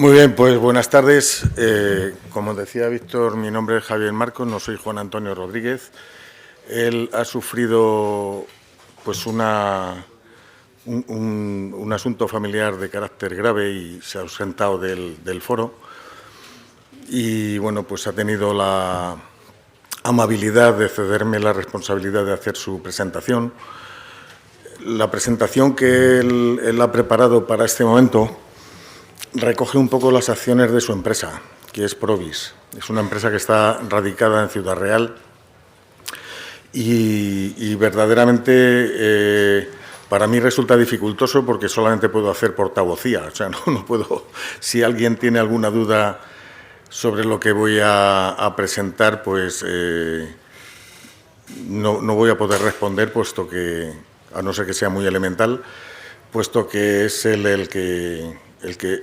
Muy bien, pues buenas tardes. Como decía Víctor, mi nombre es Javier Marcos, no soy Juan Antonio Rodríguez. Él ha sufrido pues un asunto familiar de carácter grave y se ha ausentado del foro. Y bueno, pues ha tenido la amabilidad de cederme la responsabilidad de hacer su presentación. La presentación que él ha preparado para este momento recoge un poco las acciones de su empresa, que es Provis. Es una empresa que está radicada en Ciudad Real y verdaderamente para mí resulta dificultoso porque solamente puedo hacer portavocía. O sea, no puedo. Si alguien tiene alguna duda sobre lo que voy a presentar, pues no voy a poder responder, puesto que, a no ser que sea muy elemental, puesto que es él el que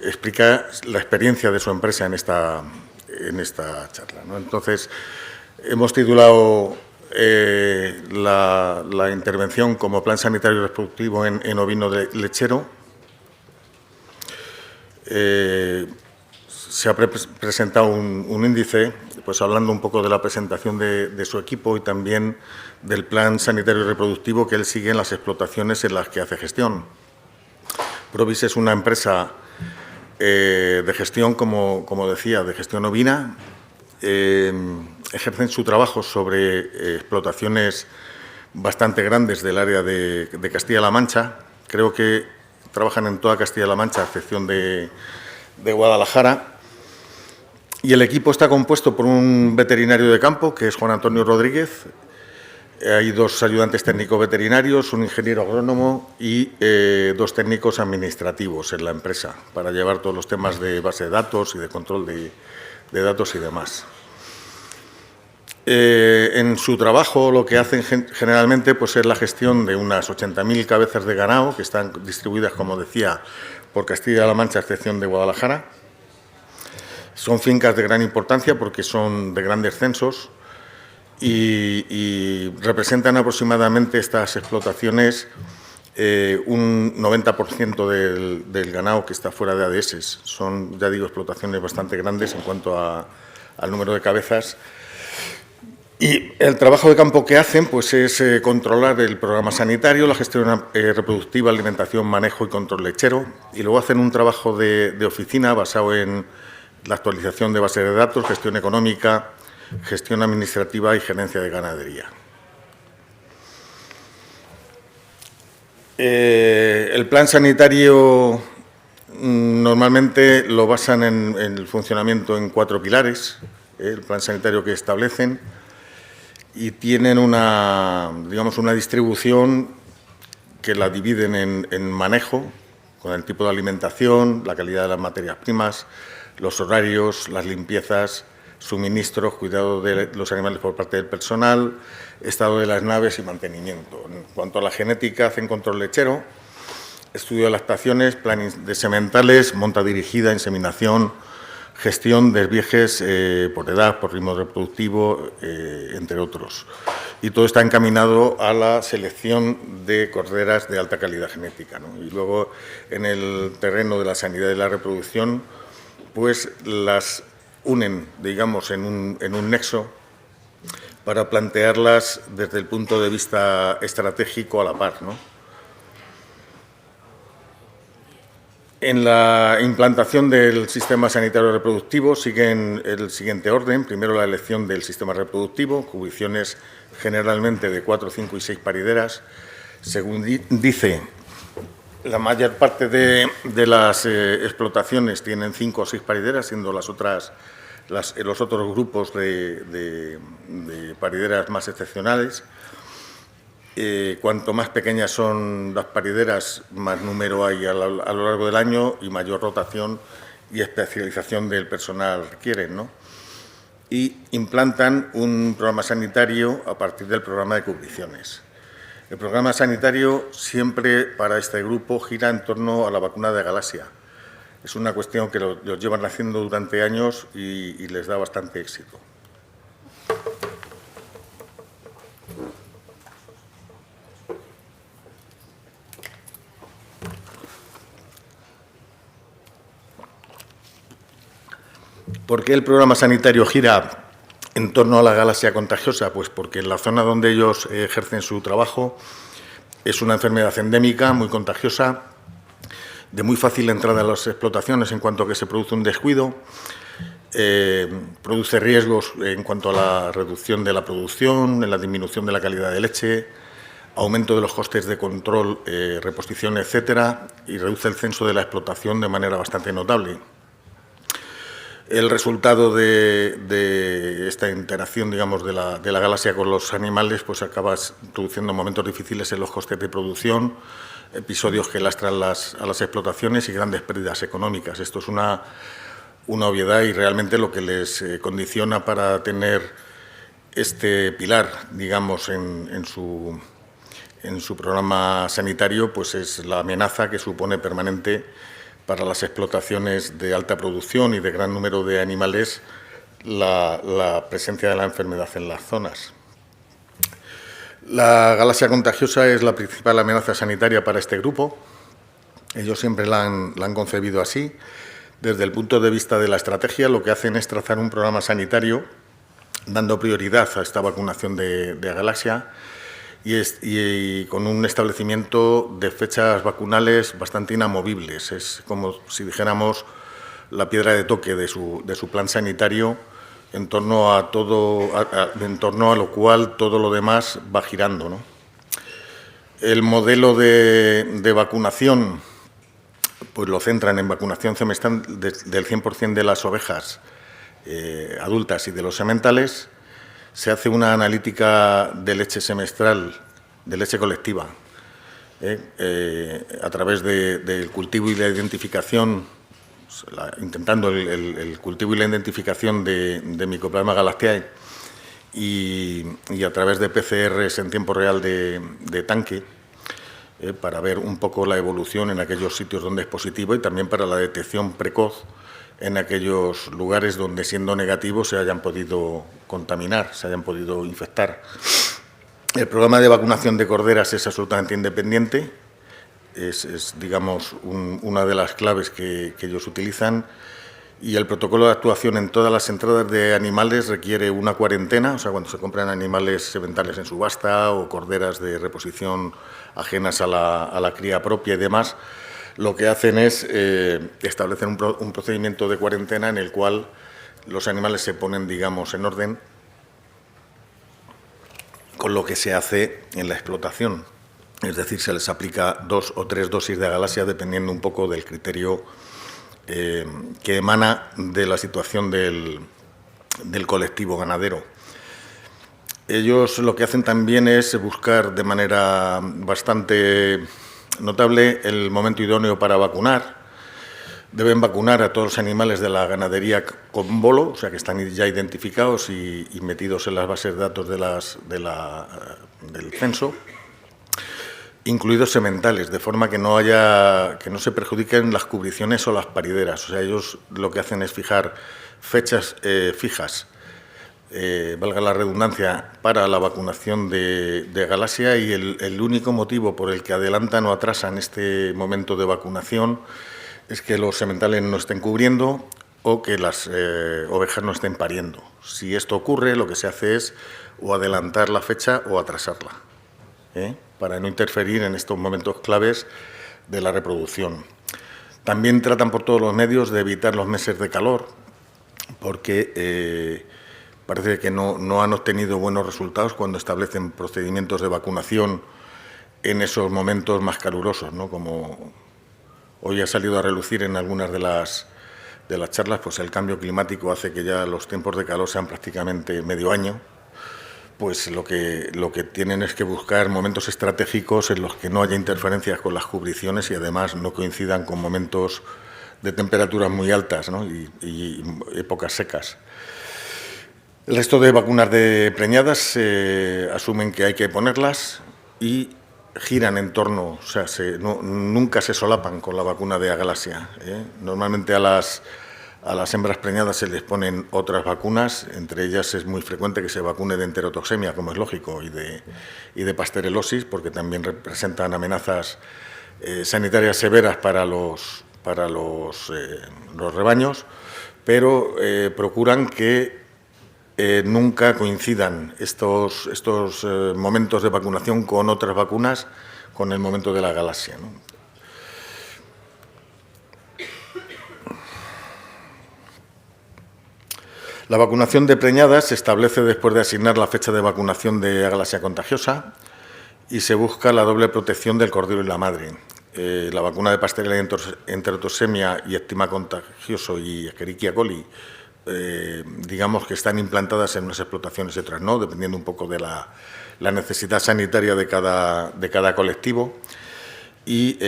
explica la experiencia de su empresa en esta charla, ¿no? Entonces, hemos titulado la intervención como Plan Sanitario Reproductivo en ovino lechero. Se ha presentado un índice, pues hablando un poco de la presentación de su equipo y también del Plan Sanitario Reproductivo que él sigue en las explotaciones en las que hace gestión. Provis es una empresa de gestión, como decía, de gestión ovina. Ejercen su trabajo sobre explotaciones bastante grandes del área de Castilla-La Mancha. Creo que trabajan en toda Castilla-La Mancha, a excepción de Guadalajara. Y el equipo está compuesto por un veterinario de campo, que es Juan Antonio Rodríguez. Hay 2 ayudantes técnicos veterinarios, un ingeniero agrónomo y 2 técnicos administrativos en la empresa para llevar todos los temas de base de datos y de control de datos y demás. En su trabajo lo que hacen generalmente pues, es la gestión de unas 80.000 cabezas de ganado que están distribuidas, como decía, por Castilla-La Mancha, a excepción de Guadalajara. Son fincas de gran importancia porque son de grandes censos. Y representan aproximadamente estas explotaciones un 90% del ganado que está fuera de ADS. Son, ya digo, explotaciones bastante grandes en cuanto al número de cabezas. Y el trabajo de campo que hacen pues, es controlar el programa sanitario, la gestión reproductiva, alimentación, manejo y control lechero. Y luego hacen un trabajo de oficina basado en la actualización de bases de datos, gestión económica, gestión administrativa y gerencia de ganadería. El plan sanitario normalmente lo basan en el funcionamiento en 4 pilares, el plan sanitario que establecen, y tienen una distribución que la dividen en manejo, con el tipo de alimentación, la calidad de las materias primas, los horarios, las limpiezas, suministros, cuidado de los animales por parte del personal, estado de las naves y mantenimiento. En cuanto a la genética, hacen control lechero, estudio de lactaciones, planes de sementales, monta dirigida, inseminación, gestión, desviejes por edad, por ritmo reproductivo, entre otros. Y todo está encaminado a la selección de corderas de alta calidad genética, ¿no? Y luego, en el terreno de la sanidad y la reproducción, pues las unen, digamos, en un nexo para plantearlas desde el punto de vista estratégico a la par, ¿no? En la implantación del sistema sanitario reproductivo siguen el siguiente orden. Primero, la elección del sistema reproductivo, cubiciones generalmente de 4, 5 y 6 parideras. Según dice, la mayor parte de las explotaciones tienen 5 o 6 parideras, siendo los otros grupos de parideras más excepcionales. Cuanto más pequeñas son las parideras, más número hay a lo largo del año y mayor rotación y especialización del personal requieren, ¿no? Y implantan un programa sanitario a partir del programa de cubriciones. El programa sanitario siempre para este grupo gira en torno a la vacuna de Galaxia. Es una cuestión que lo llevan haciendo durante años y les da bastante éxito. ¿Por qué el programa sanitario gira en torno a la galaxia contagiosa? Pues porque en la zona donde ellos ejercen su trabajo es una enfermedad endémica, muy contagiosa, de muy fácil entrada a las explotaciones en cuanto a que se produce un descuido, produce riesgos en cuanto a la reducción de la producción, en la disminución de la calidad de leche, aumento de los costes de control, reposición, etcétera, y reduce el censo de la explotación de manera bastante notable. El resultado de esta interacción, digamos, de la galaxia con los animales, pues acaba introduciendo momentos difíciles en los costes de producción, episodios que lastran a las explotaciones y grandes pérdidas económicas. Esto es una obviedad y realmente lo que les condiciona para tener este pilar, digamos, en su programa sanitario, pues es la amenaza que supone permanente para las explotaciones de alta producción y de gran número de animales la presencia de la enfermedad en las zonas. La galaxia contagiosa es la principal amenaza sanitaria para este grupo. Ellos siempre la han concebido así. Desde el punto de vista de la estrategia, lo que hacen es trazar un programa sanitario dando prioridad a esta vacunación de galaxia y con un establecimiento de fechas vacunales bastante inamovibles. Es como si dijéramos la piedra de toque de su plan sanitario, en torno a lo cual todo lo demás va girando, ¿no? El modelo de vacunación pues lo centran en vacunación semestral del 100% de las ovejas adultas y de los sementales. Se hace una analítica de leche semestral, de leche colectiva, a través del cultivo y la identificación, intentando el cultivo y la identificación de Mycoplasma galactiae y a través de PCRs en tiempo real de tanque, para ver un poco la evolución en aquellos sitios donde es positivo y también para la detección precoz en aquellos lugares donde, siendo negativos, se hayan podido contaminar, se hayan podido infectar. El programa de vacunación de corderas es absolutamente independiente, es digamos, una de las claves que ellos utilizan, y el protocolo de actuación en todas las entradas de animales requiere una cuarentena, o sea, cuando se compran animales sementales en subasta o corderas de reposición ajenas a la cría propia y demás, lo que hacen es establecer un procedimiento de cuarentena en el cual los animales se ponen, digamos, en orden con lo que se hace en la explotación. Es decir, se les aplica 2 o 3 dosis de galaxia dependiendo un poco del criterio que emana de la situación del colectivo ganadero. Ellos lo que hacen también es buscar de manera bastante notable el momento idóneo para vacunar. Deben vacunar a todos los animales de la ganadería con bolo, o sea que están ya identificados y metidos en las bases de datos del censo, incluidos sementales, de forma que no se perjudiquen las cubriciones o las parideras. O sea, ellos lo que hacen es fijar fechas fijas, valga la redundancia, para la vacunación de galaxia, y el único motivo por el que adelantan o atrasan este momento de vacunación es que los sementales no estén cubriendo o que las ovejas no estén pariendo. Si esto ocurre, lo que se hace es o adelantar la fecha o atrasarla, para no interferir en estos momentos claves de la reproducción. También tratan por todos los medios de evitar los meses de calor, porque parece que no han obtenido buenos resultados cuando establecen procedimientos de vacunación en esos momentos más calurosos, ¿no? Como hoy ha salido a relucir en algunas de las charlas, pues el cambio climático hace que ya los tiempos de calor sean prácticamente medio año. Pues lo que tienen es que buscar momentos estratégicos en los que no haya interferencias con las cubriciones y además no coincidan con momentos de temperaturas muy altas, ¿no? y épocas secas. El resto de vacunas de preñadas asumen que hay que ponerlas y giran en torno, o sea, nunca se solapan con la vacuna de agalaxia. Normalmente a las hembras preñadas se les ponen otras vacunas, entre ellas es muy frecuente que se vacune de enterotoxemia, como es lógico, y de pasterelosis, porque también representan amenazas sanitarias severas para los rebaños, pero procuran que nunca coincidan estos momentos de vacunación con otras vacunas, con el momento de la galaxia, ¿no? La vacunación de preñadas se establece después de asignar la fecha de vacunación de agalasia contagiosa y se busca la doble protección del cordero y la madre. La vacuna de Pasteurella enterotoxemia y estigma contagioso y Escherichia coli, digamos que están implantadas en unas explotaciones y otras no, dependiendo un poco de la necesidad sanitaria de cada colectivo. Y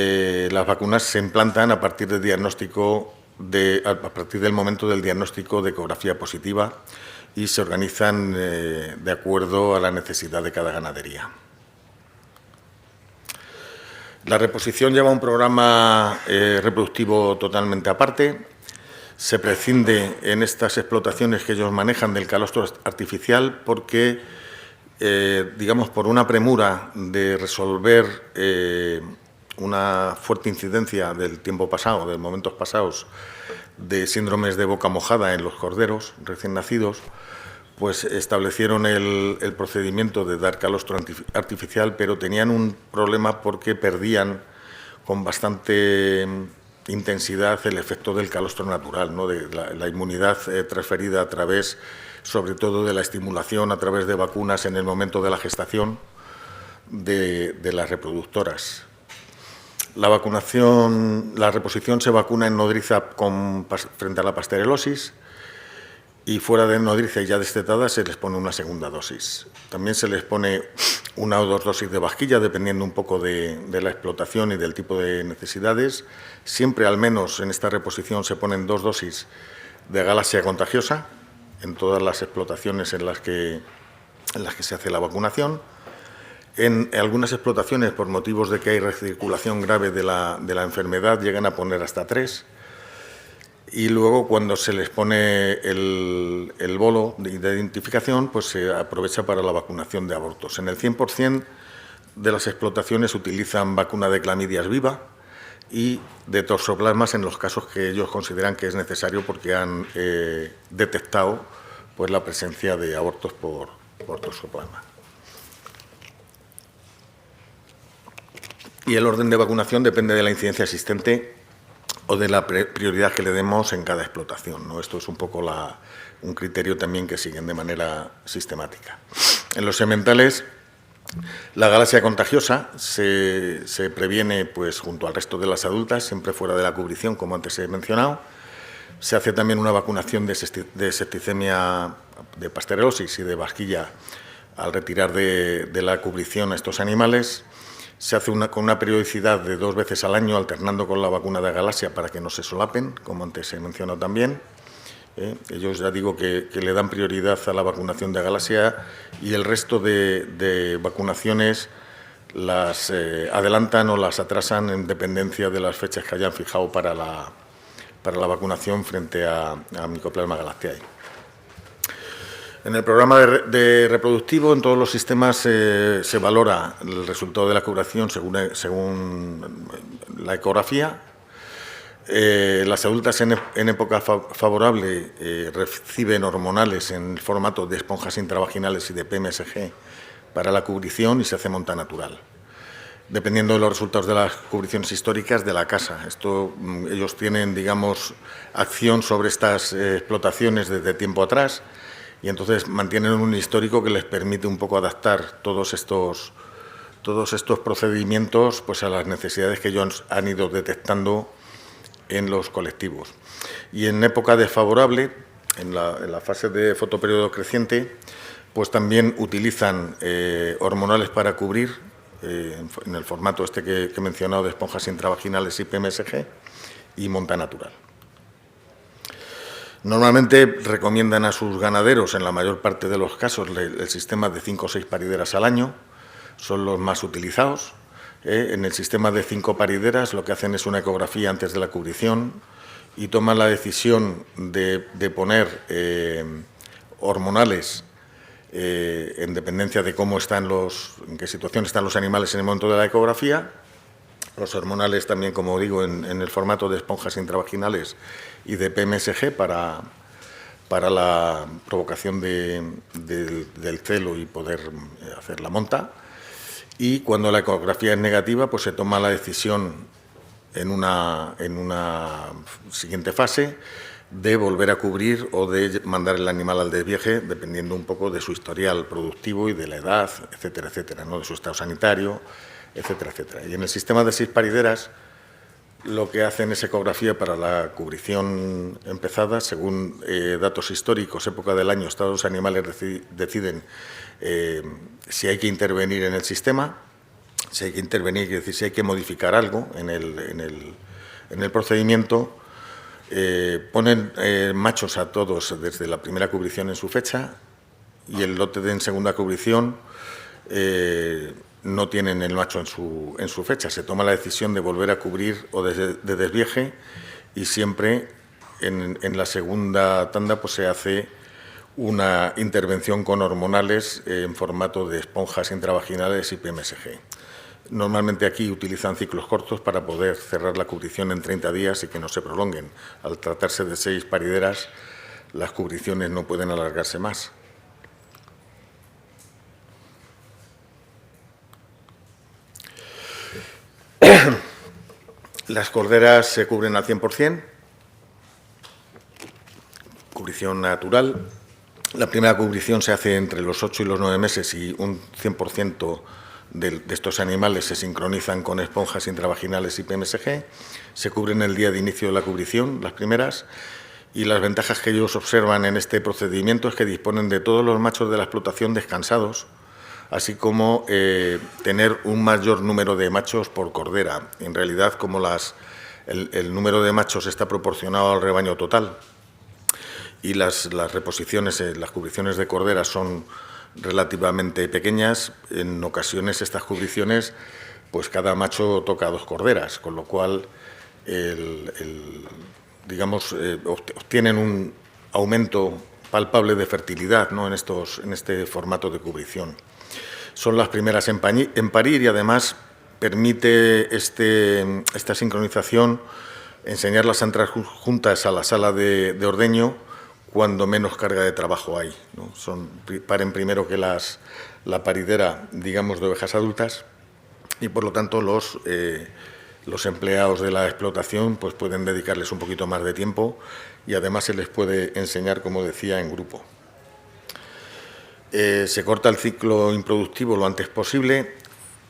las vacunas se implantan a partir del diagnóstico a partir del momento del diagnóstico de ecografía positiva y se organizan de acuerdo a la necesidad de cada ganadería. La reposición lleva un programa reproductivo totalmente aparte. Se prescinde en estas explotaciones que ellos manejan del calostro artificial porque, digamos, por una premura de resolver una fuerte incidencia del tiempo pasado, de momentos pasados, de síndromes de boca mojada en los corderos recién nacidos, pues establecieron el procedimiento de dar calostro artificial, pero tenían un problema porque perdían con bastante intensidad el efecto del calostro natural, ¿no? De la inmunidad transferida a través, sobre todo, de la estimulación a través de vacunas en el momento de la gestación de las reproductoras. La reposición se vacuna en nodriza frente a la pasterelosis y fuera de nodriza y ya destetada se les pone una segunda dosis. También se les pone una o dos dosis de vasquilla, dependiendo un poco de la explotación y del tipo de necesidades. Siempre, al menos, en esta reposición se ponen 2 dosis de galaxia contagiosa en todas las explotaciones en las que se hace la vacunación. En algunas explotaciones, por motivos de que hay recirculación grave de la enfermedad, llegan a poner hasta 3. Y luego, cuando se les pone el bolo de identificación, pues se aprovecha para la vacunación de abortos. En el 100% de las explotaciones utilizan vacuna de clamidias viva y de toxoplasmas en los casos que ellos consideran que es necesario porque han detectado pues, la presencia de abortos por toxoplasma. Y el orden de vacunación depende de la incidencia existente o de la prioridad que le demos en cada explotación, ¿no? Esto es un poco un criterio también que siguen de manera sistemática. En los sementales, la galaxia contagiosa se previene pues, junto al resto de las adultas, siempre fuera de la cubrición, como antes he mencionado. Se hace también una vacunación de septicemia, de pasterelosis y de vasquilla al retirar de la cubrición a estos animales. Se hace con una periodicidad de 2 veces al año, alternando con la vacuna de galaxia para que no se solapen, como antes he mencionado también. Ellos ya digo que le dan prioridad a la vacunación de galaxia y el resto de vacunaciones las adelantan o las atrasan en dependencia de las fechas que hayan fijado para la vacunación frente a Mycoplasma galactiae. En el programa de reproductivo, en todos los sistemas se valora el resultado de la curación según la ecografía. Las adultas en época favorable reciben hormonales en el formato de esponjas intravaginales y de PMSG para la cubrición y se hace monta natural, dependiendo de los resultados de las cubriciones históricas de la casa. Ellos tienen, digamos, acción sobre estas explotaciones desde tiempo atrás y entonces mantienen un histórico que les permite un poco adaptar todos estos procedimientos pues, a las necesidades que ellos han ido detectando en los colectivos. Y en época desfavorable, en la fase de fotoperiodo creciente, pues también utilizan hormonales para cubrir, en el formato este que he mencionado de esponjas intravaginales y PMSG, y monta natural. Normalmente recomiendan a sus ganaderos, en la mayor parte de los casos, el sistema de 5 o 6 parideras al año, son los más utilizados. En el sistema de 5 parideras lo que hacen es una ecografía antes de la cubrición y toman la decisión de poner hormonales en dependencia de en qué situación están los animales en el momento de la ecografía Los hormonales también, como digo, en el formato de esponjas intravaginales y de PMSG para la provocación del celo y poder hacer la monta. Y cuando la ecografía es negativa, pues se toma la decisión en una siguiente fase de volver a cubrir o de mandar el animal al desvieje, dependiendo un poco de su historial productivo y de la edad, etcétera, etcétera, ¿no? De su estado sanitario, etcétera, etcétera. Y en el sistema de 6 parideras, lo que hacen es ecografía para la cubrición empezada, según datos históricos, época del año, estados animales deciden si hay que intervenir en el sistema. Si hay que intervenir, es decir, si hay que modificar algo en el procedimiento. Ponen machos a todos desde la primera cubrición en su fecha y el lote en segunda cubrición no tienen el macho en su fecha. Se toma la decisión de volver a cubrir o de desvieje y siempre en la segunda tanda pues se hace una intervención con hormonales en formato de esponjas intravaginales y PMSG. Normalmente aquí utilizan ciclos cortos para poder cerrar la cubrición en 30 días y que no se prolonguen. Al tratarse de 6 parideras, las cubriciones no pueden alargarse más. Las corderas se cubren al 100%, cubrición natural. La primera cubrición se hace entre los 8 y los 9 meses y un 100% de estos animales se sincronizan con esponjas intravaginales y PMSG. Se cubren el día de inicio de la cubrición, las primeras, y las ventajas que ellos observan en este procedimiento es que disponen de todos los machos de la explotación descansados, así como tener un mayor número de machos por cordera. En realidad, como el número de machos está proporcionado al rebaño total y las reposiciones, las cubriciones de corderas son relativamente pequeñas, en ocasiones estas cubriciones, pues cada macho toca 2 corderas, con lo cual, digamos, obtienen un aumento palpable de fertilidad, ¿no? en este formato de cubrición. Son las primeras en parir y además permite esta sincronización enseñarlas a entrar juntas a la sala de ordeño cuando menos carga de trabajo hay, ¿no? Paren primero que la paridera, digamos, de ovejas adultas y, por lo tanto, los empleados de la explotación pues, pueden dedicarles un poquito más de tiempo y, además, se les puede enseñar, como decía, en grupo. Se corta el ciclo improductivo lo antes posible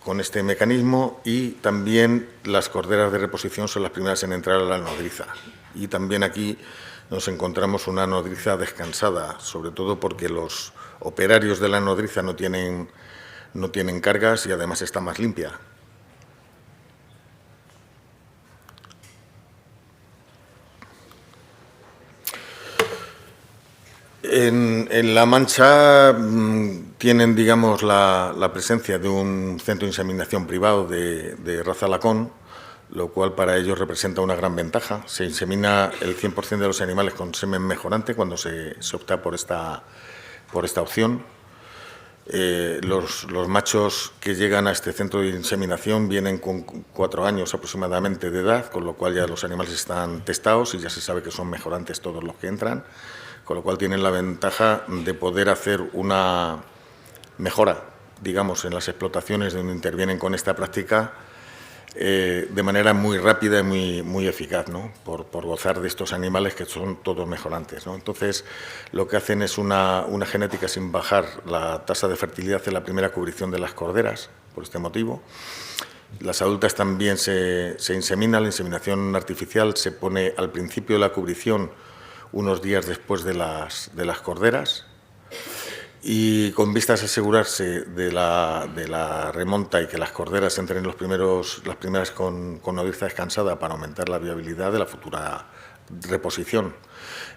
con este mecanismo y también las corderas de reposición son las primeras en entrar a la nodriza. Y también aquí nos encontramos una nodriza descansada, sobre todo porque los operarios de la nodriza no tienen cargas y además está más limpia. En La Mancha tienen, digamos, la presencia de un centro de inseminación privado de raza lacón, lo cual para ellos representa una gran ventaja. Se insemina el 100% de los animales con semen mejorante cuando se opta por esta opción. Los machos que llegan a este centro de inseminación vienen con 4 años aproximadamente de edad, con lo cual ya los animales están testados y ya se sabe que son mejorantes todos los que entran, con lo cual tienen la ventaja de poder hacer una mejora, digamos, en las explotaciones donde intervienen con esta práctica de manera muy rápida y muy eficaz, ¿no? por gozar de estos animales que son todos mejorantes, ¿no? Entonces, lo que hacen es una genética sin bajar la tasa de fertilidad en la primera cubrición de las corderas, por este motivo. Las adultas también se inseminan. La inseminación artificial se pone al principio de la cubrición unos días después de las corderas. Y con vistas a asegurarse de la remonta y que las corderas entren las primeras con nodriza descansada para aumentar la viabilidad de la futura reposición.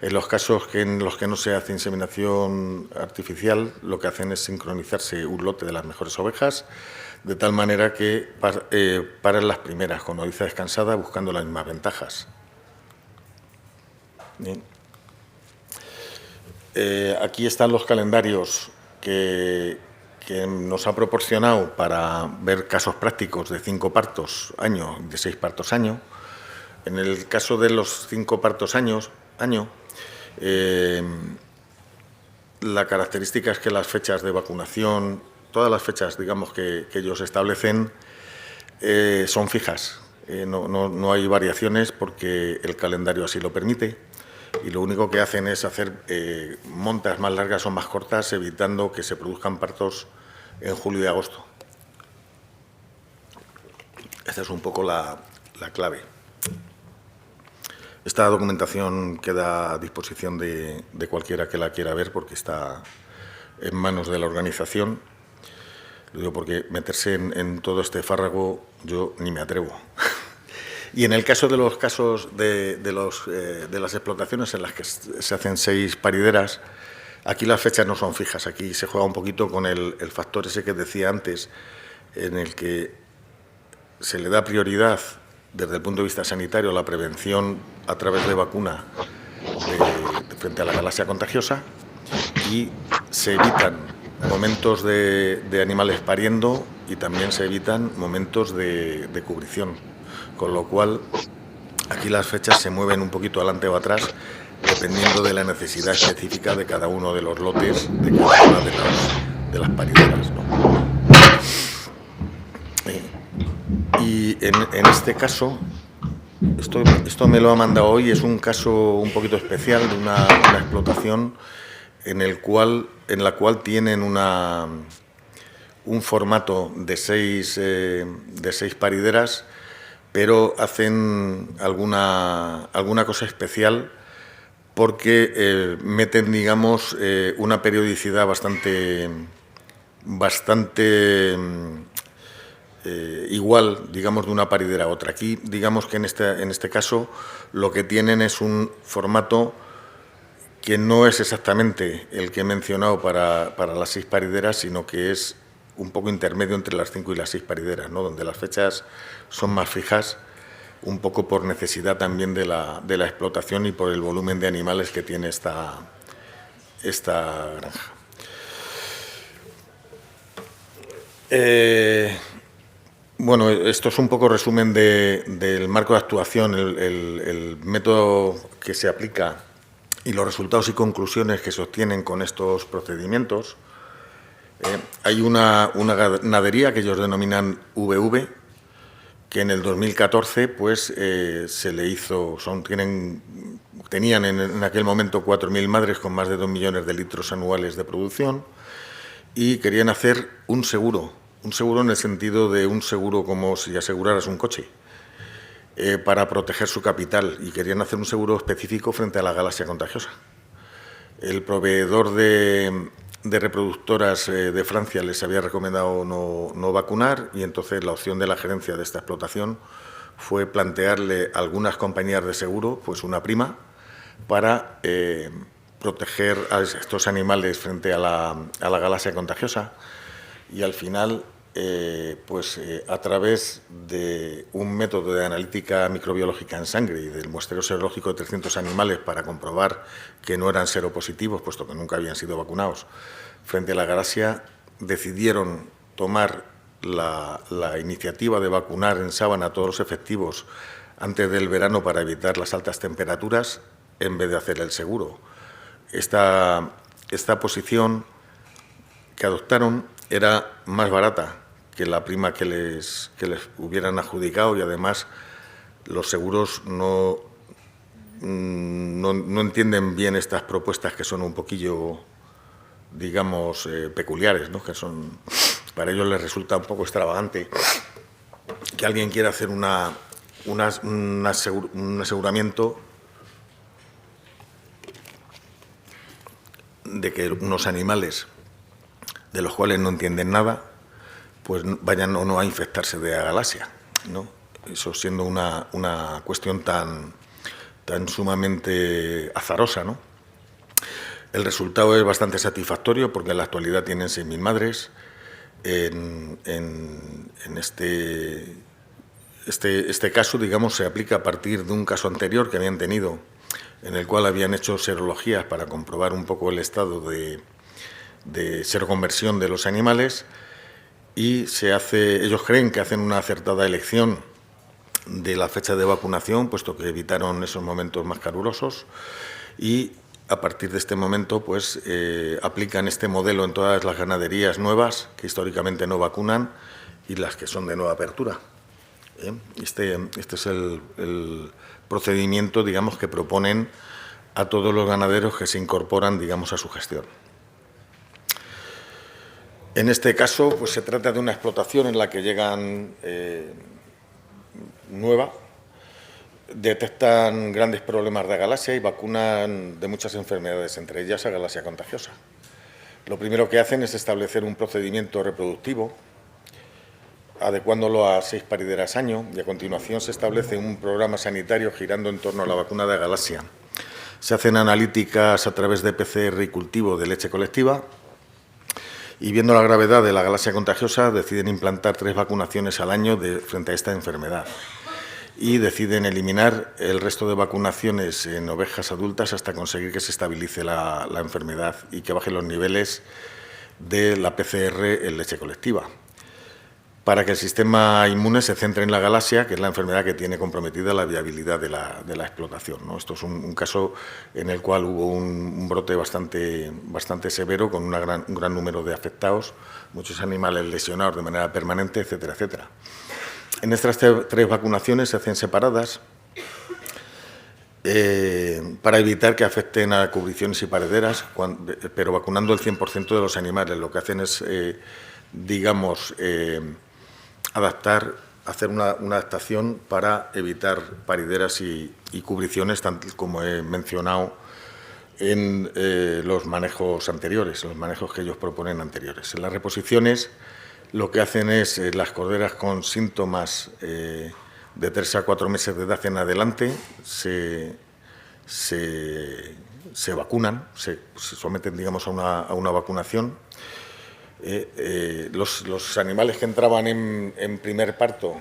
En los casos en los que no se hace inseminación artificial, lo que hacen es sincronizarse un lote de las mejores ovejas, de tal manera que paren las primeras con nodriza descansada buscando las mismas ventajas. Bien. Aquí están los calendarios que que nos ha proporcionado para ver casos prácticos de 5 partos año, de 6 partos año. En el caso de los 5 partos año, la característica es que las fechas de vacunación, todas las fechas, digamos, que ellos establecen, son fijas. No hay variaciones porque el calendario así lo permite, y lo único que hacen es hacer montas más largas o más cortas, evitando que se produzcan partos en julio y agosto. Esta es un poco la clave. Esta documentación queda a disposición de cualquiera que la quiera ver, porque está en manos de la organización. Lo digo porque meterse en todo este fárrago yo ni me atrevo. Y en el caso de los casos de las explotaciones en las que se hacen 6 parideras, aquí las fechas no son fijas. Aquí se juega un poquito con el factor ese que decía antes, en el que se le da prioridad desde el punto de vista sanitario a la prevención a través de vacuna frente a la galaxia contagiosa, y se evitan momentos de animales pariendo y también se evitan momentos de cubrición, con lo cual aquí las fechas se mueven un poquito adelante o atrás dependiendo de la necesidad específica de cada uno de los lotes, de cada una de las parideras, ¿no? Y en este caso, esto me lo ha mandado hoy, es un caso un poquito especial de una explotación en la cual tienen un formato de 6 parideras, pero hacen alguna cosa especial porque meten, digamos, una periodicidad bastante igual, digamos, de una paridera a otra. Aquí, digamos que en este caso, lo que tienen es un formato que no es exactamente el que he mencionado para las 6 parideras, sino que es un poco intermedio entre las 5 y las 6 parideras, ¿no? Donde las fechas son más fijas, un poco por necesidad también de la explotación y por el volumen de animales que tiene esta granja. Bueno, esto es un poco resumen del marco de actuación, el método que se aplica y los resultados y conclusiones que se obtienen con estos procedimientos. Hay una ganadería que ellos denominan VV, que en el 2014 pues, se le hizo, tenían en aquel momento 4.000 madres con más de 2 millones de litros anuales de producción, y querían hacer un seguro en el sentido de un seguro como si aseguraras un coche, para proteger su capital, y querían hacer un seguro específico frente a la galaxia contagiosa. El proveedor de reproductoras de Francia les había recomendado no vacunar, y entonces la opción de la gerencia de esta explotación fue plantearle a algunas compañías de seguro pues una prima para proteger a estos animales frente a la galaxia contagiosa, y al final a través de un método de analítica microbiológica en sangre y del muestreo serológico de 300 animales para comprobar que no eran seropositivos, puesto que nunca habían sido vacunados frente a la galaxia, decidieron tomar la iniciativa de vacunar en sábana a todos los efectivos antes del verano para evitar las altas temperaturas, en vez de hacer el seguro. Esta posición que adoptaron era más barata que la prima que les hubieran adjudicado, y además los seguros no entienden bien estas propuestas, que son un poquillo, digamos, peculiares, ¿no? Que son, para ellos les resulta un poco extravagante que alguien quiera hacer un aseguramiento de que unos animales de los cuales no entienden nada pues vayan o no a infectarse de agalaxia, ¿no? Eso siendo una cuestión tan sumamente azarosa, ¿no? El resultado es bastante satisfactorio porque en la actualidad tienen 6.000 madres. En este caso, digamos, se aplica a partir de un caso anterior que habían tenido, en el cual habían hecho serologías para comprobar un poco el estado de de seroconversión de los animales y ellos creen que hacen una acertada elección de la fecha de vacunación, puesto que evitaron esos momentos más calurosos, y a partir de este momento pues aplican este modelo en todas las ganaderías nuevas que históricamente no vacunan y las que son de nueva apertura. Este es el procedimiento, digamos, que proponen a todos los ganaderos que se incorporan, digamos, a su gestión. En este caso, pues se trata de una explotación en la que llegan nueva, detectan grandes problemas de agalasia y vacunan de muchas enfermedades, entre ellas agalasia contagiosa. Lo primero que hacen es establecer un procedimiento reproductivo, adecuándolo a 6 parideras año, y a continuación se establece un programa sanitario girando en torno a la vacuna de agalasia. Se hacen analíticas a través de PCR y cultivo de leche colectiva, y viendo la gravedad de la agalasia contagiosa deciden implantar 3 vacunaciones al año frente a esta enfermedad y deciden eliminar el resto de vacunaciones en ovejas adultas hasta conseguir que se estabilice la enfermedad y que bajen los niveles de la PCR en leche colectiva, para que el sistema inmune se centre en la agalasia, que es la enfermedad que tiene comprometida la viabilidad de la explotación, ¿no? Esto es un caso en el cual hubo un brote bastante severo, con un gran número de afectados, muchos animales lesionados de manera permanente, etcétera, etcétera. En estas 3 vacunaciones se hacen separadas para evitar que afecten a cubriciones y parederas, pero vacunando el 100% de los animales. Lo que hacen es, digamos, hacer una adaptación para evitar parideras y cubriciones, tal como he mencionado en los manejos anteriores, los manejos que ellos proponen anteriores. En las reposiciones lo que hacen es las corderas con síntomas de 3 a 4 meses de edad en adelante se vacunan, se someten, digamos, a una vacunación. Los animales que entraban en primer parto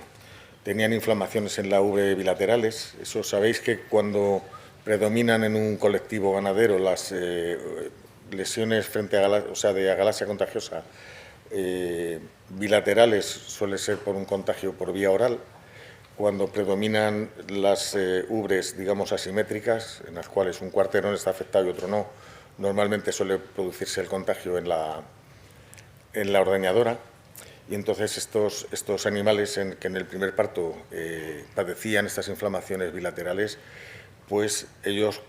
tenían inflamaciones en la ubre bilaterales. Eso sabéis que cuando predominan en un colectivo ganadero las lesiones frente a de agalasia contagiosa bilaterales, suele ser por un contagio por vía oral. Cuando predominan las ubres, digamos, asimétricas, en las cuales un cuarterón está afectado y otro no, normalmente suele producirse el contagio en la ordeñadora, y entonces estos animales que en el primer parto padecían estas inflamaciones bilaterales, pues ellos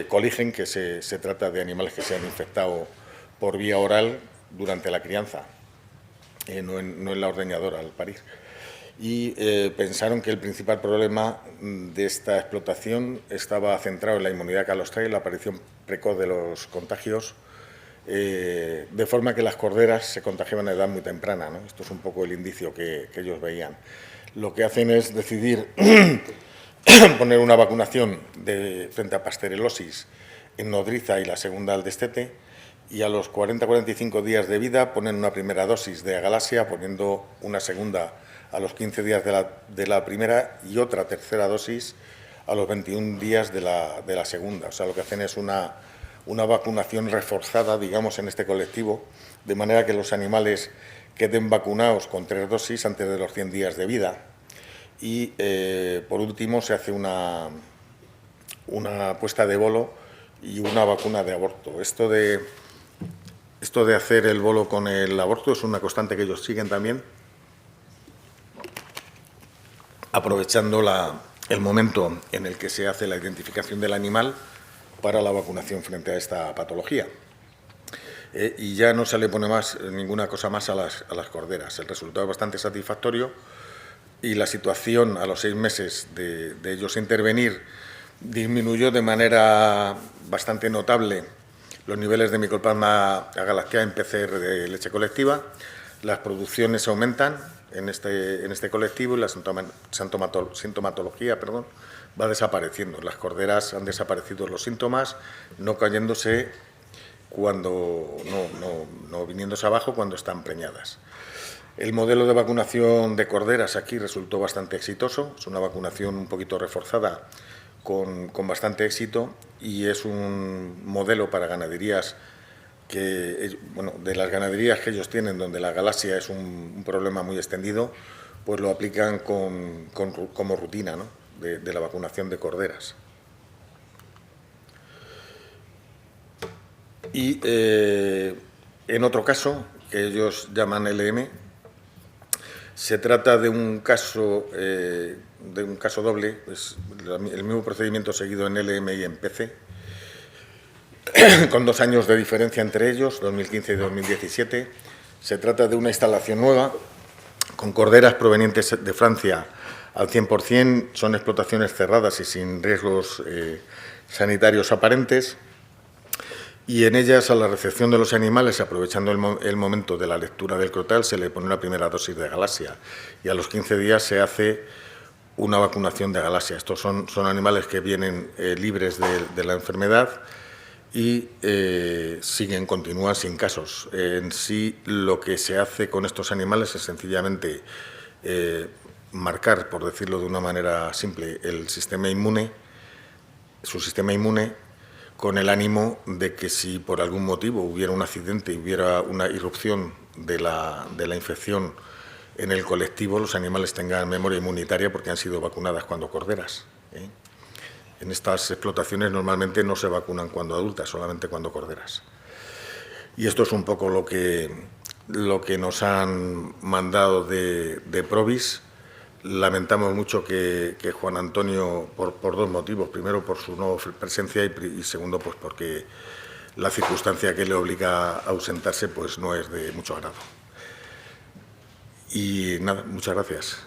coligen que se trata de animales que se han infectado por vía oral durante la crianza, no en la ordeñadora al parir. Y pensaron que el principal problema de esta explotación estaba centrado en la inmunidad calostral y la aparición precoz de los contagios, de forma que las corderas se contagiaban a edad muy temprana, ¿no? Esto es un poco el indicio que ellos veían. Lo que hacen es decidir poner una vacunación frente a pasterelosis en nodriza y la segunda al destete, y a los 40-45 días de vida ponen una primera dosis de agalasia, poniendo una segunda a los 15 días de la primera y otra tercera dosis a los 21 días de la segunda. O sea, lo que hacen es una vacunación reforzada, digamos, en este colectivo, de manera que los animales queden vacunados con 3 dosis antes de los 100 días de vida. Y, por último, se hace una puesta de bolo y una vacuna de aborto. Esto de hacer el bolo con el aborto es una constante que ellos siguen también, aprovechando el momento en el que se hace la identificación del animal para la vacunación frente a esta patología. Y ya no se le pone ninguna cosa más a las corderas. El resultado es bastante satisfactorio y la situación a los 6 meses de ellos intervenir disminuyó de manera bastante notable los niveles de Mycoplasma agalactiae en PCR de leche colectiva. Las producciones aumentan en este colectivo y la sintomatología va desapareciendo. Las corderas han desaparecido los síntomas, no cayéndose no viniéndose abajo cuando están preñadas. El modelo de vacunación de corderas aquí resultó bastante exitoso. Es una vacunación un poquito reforzada con bastante éxito, y es un modelo para ganaderías bueno, de las ganaderías que ellos tienen, donde la galaxia es un problema muy extendido, pues lo aplican como rutina, ¿no?, de la vacunación de corderas. Y en otro caso, que ellos llaman LM, se trata de un caso doble, es el mismo procedimiento seguido en LM y en PC, con 2 años de diferencia entre ellos, 2015 y 2017. Se trata de una instalación nueva, con corderas provenientes de Francia al 100%, son explotaciones cerradas y sin riesgos sanitarios aparentes, y en ellas, a la recepción de los animales, aprovechando el momento de la lectura del crotal, se le pone una primera dosis de galaxia, y a los 15 días se hace una vacunación de galaxia. Estos son animales que vienen libres de la enfermedad y continúan sin casos. En sí, lo que se hace con estos animales es sencillamente marcar, por decirlo de una manera simple, su sistema inmune, con el ánimo de que si por algún motivo hubiera un accidente y hubiera una irrupción de la infección en el colectivo, los animales tengan memoria inmunitaria porque han sido vacunadas cuando corderas, ¿eh? En estas explotaciones normalmente no se vacunan cuando adultas, solamente cuando corderas. Y esto es un poco lo que nos han mandado de Provis. Lamentamos mucho que Juan Antonio, por 2 motivos. Primero, por su no presencia y segundo, pues porque la circunstancia que le obliga a ausentarse pues no es de mucho agrado. Y nada, muchas gracias.